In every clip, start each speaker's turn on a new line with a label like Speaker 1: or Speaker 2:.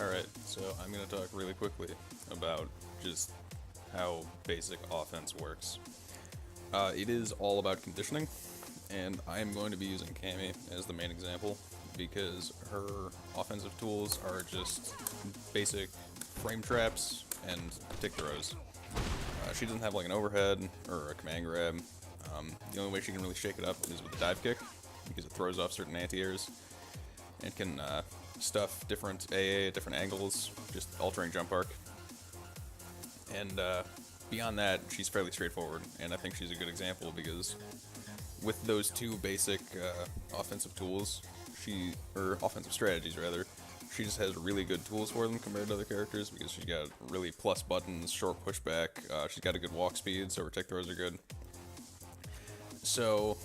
Speaker 1: Alright, so I'm going to talk really quickly about just how basic offense works. It is all about conditioning, and I am going to be using Cammy as the main example because her offensive tools are just basic frame traps and tick throws. She doesn't have like an overhead or a command grab. The only way she can really shake it up is with a dive kick because it throws off certain anti-airs and can stuff different AA at different angles, just altering jump arc. And beyond that, she's fairly straightforward, and I think she's a good example because with those two basic offensive tools, or offensive strategies rather, she just has really good tools for them compared to other characters because she's got really plus buttons, short pushback, she's got a good walk speed, so her tech throws are good. So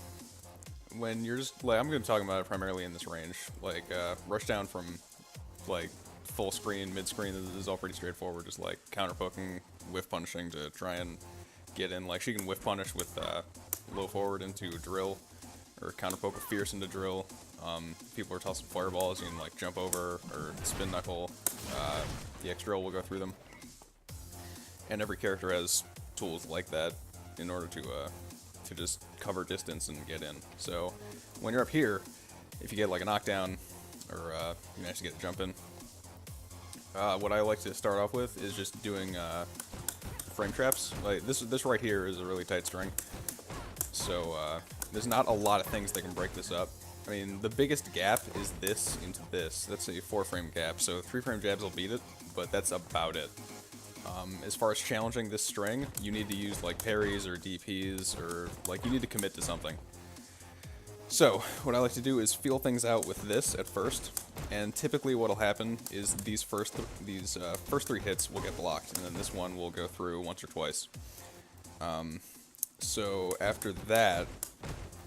Speaker 1: when you're just, like, I'm going to talk about it primarily in this range, like, rush down from, like, full screen, mid screen is all pretty straightforward, just like counter poking, whiff punishing to try and get in. Like, she can whiff punish with low forward into drill, or counter poke with fierce into drill. People are tossing fireballs, you can like jump over or spin knuckle. The X drill will go through them, and every character has tools like that in order to just cover distance and get in. So when you're up here, if you get like a knockdown or you manage to get a jump in, what I like to start off with is just doing frame traps. Like this right here is a really tight string, so there's not a lot of things that can break this up. I mean, the biggest gap is this into this. That's a 4-frame gap, so 3-frame jabs will beat it, but that's about it. As far as challenging this string, you need to use like parries or DPs, or like you need to commit to something. So what I like to do is feel things out with this at first, and typically what'll happen is these first three hits will get blocked, and then this one will go through once or twice. So after that,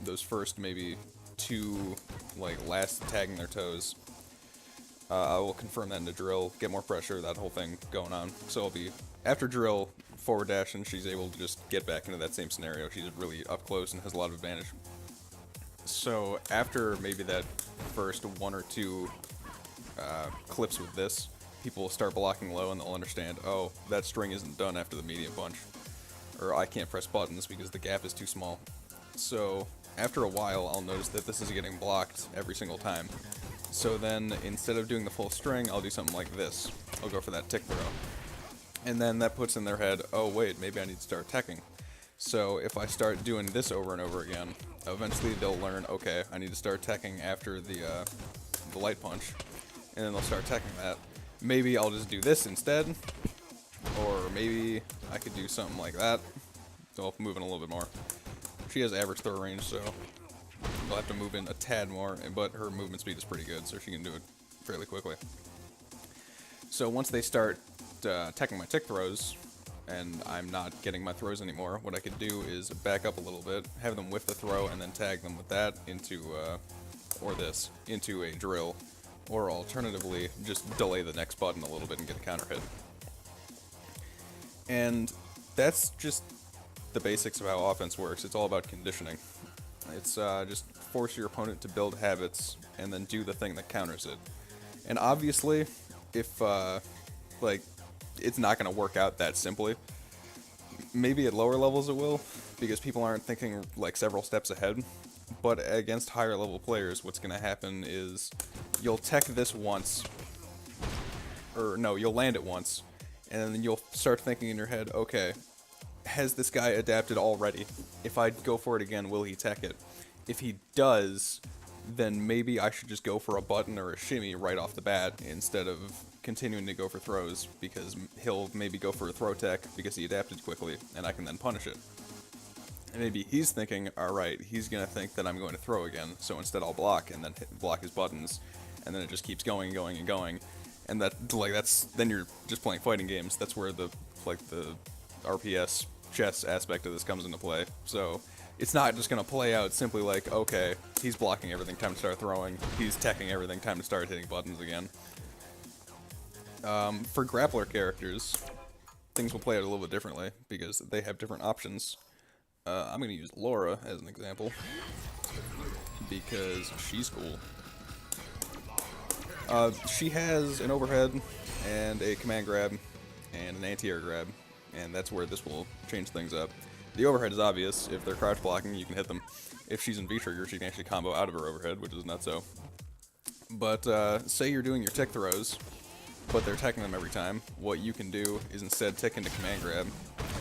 Speaker 1: those first maybe two like last tagging their toes, I will confirm that into drill, get more pressure, that whole thing going on. So I'll be, after drill, forward dash, and she's able to just get back into that same scenario. She's really up close and has a lot of advantage. So after maybe that first one or two clips with this, people will start blocking low and they'll understand, oh, that string isn't done after the medium punch. Or I can't press buttons because the gap is too small. So after a while, I'll notice that this is getting blocked every single time. So then, instead of doing the full string, I'll do something like this. I'll go for that tick throw. And then that puts in their head, oh wait, maybe I need to start teching. So if I start doing this over and over again, eventually they'll learn, okay, I need to start teching after the light punch. And then they'll start teching that. Maybe I'll just do this instead. Or maybe I could do something like that. So I'll move in a little bit more. She has average throw range, so I'll have to move in a tad more, but her movement speed is pretty good, so she can do it fairly quickly. So once they start teching my tick throws, and I'm not getting my throws anymore, what I could do is back up a little bit, have them whiff the throw, and then tag them with that into, or this, into a drill, or alternatively, just delay the next button a little bit and get a counter hit. And that's just the basics of how offense works. It's all about conditioning. It's just force your opponent to build habits and then do the thing that counters it. And obviously, if like, it's not going to work out that simply. Maybe at lower levels it will, because people aren't thinking like several steps ahead. But against higher level players, what's going to happen is you'll tech this once, or no, you'll land it once, and then you'll start thinking in your head, okay, has this guy adapted already? If I go for it again, will he tech it? If he does, then maybe I should just go for a button or a shimmy right off the bat instead of continuing to go for throws, because he'll maybe go for a throw tech because he adapted quickly, and I can then punish it. And maybe he's thinking, alright, he's going to think that I'm going to throw again, so instead I'll block and then block his buttons, and then it just keeps going and going and going. And then you're just playing fighting games. That's where the RPS chess aspect of this comes into play. So it's not just going to play out simply like, okay, he's blocking everything, time to start throwing. He's teching everything, time to start hitting buttons again. For grappler characters, things will play out a little bit differently because they have different options. I'm going to use Laura as an example because she's cool. She has an overhead and a command grab and an anti-air grab, and that's where this will change things up. The overhead is obvious. If they're crouch blocking, you can hit them. If she's in V-trigger, she can actually combo out of her overhead, which is not so. But say you're doing your tick throws, but they're teching them every time. What you can do is instead tick into command grab,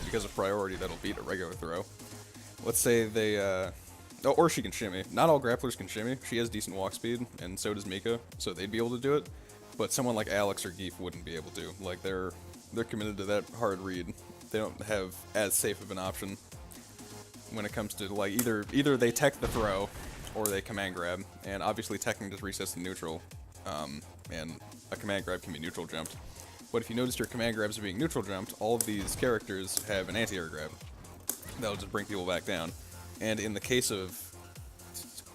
Speaker 1: because of priority that'll beat a regular throw. Let's say they, oh, or she can shimmy. Not all grapplers can shimmy. She has decent walk speed, and so does Mika, so they'd be able to do it. But someone like Alex or Geef wouldn't be able to. Like, they're committed to that hard read. They don't have as safe of an option when it comes to, like, either they tech the throw, or they command grab, and obviously teching just resets to neutral, and a command grab can be neutral jumped. But if you notice your command grabs are being neutral jumped, all of these characters have an anti-air grab. That'll just bring people back down. And in the case of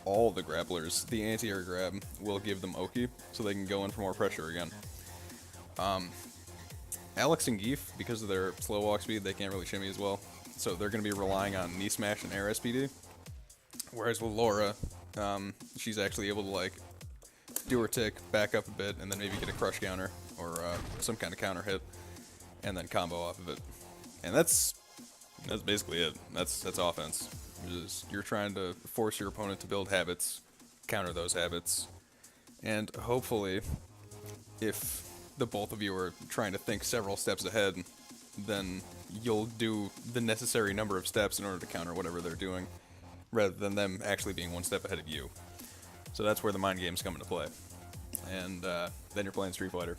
Speaker 1: all the grapplers, the anti-air grab will give them Oki, so they can go in for more pressure again. Alex and Geef, because of their slow walk speed, they can't really shimmy as well, so they're going to be relying on knee smash and air SPD. Whereas with Laura, she's actually able to, like, do her tick, back up a bit, and then maybe get a crush counter, or some kind of counter hit, and then combo off of it. And that's basically it. That's offense. You're trying to force your opponent to build habits, counter those habits, and hopefully, if the both of you are trying to think several steps ahead, then you'll do the necessary number of steps in order to counter whatever they're doing, rather than them actually being one step ahead of you. So that's where the mind games come into play. And then you're playing Street Fighter.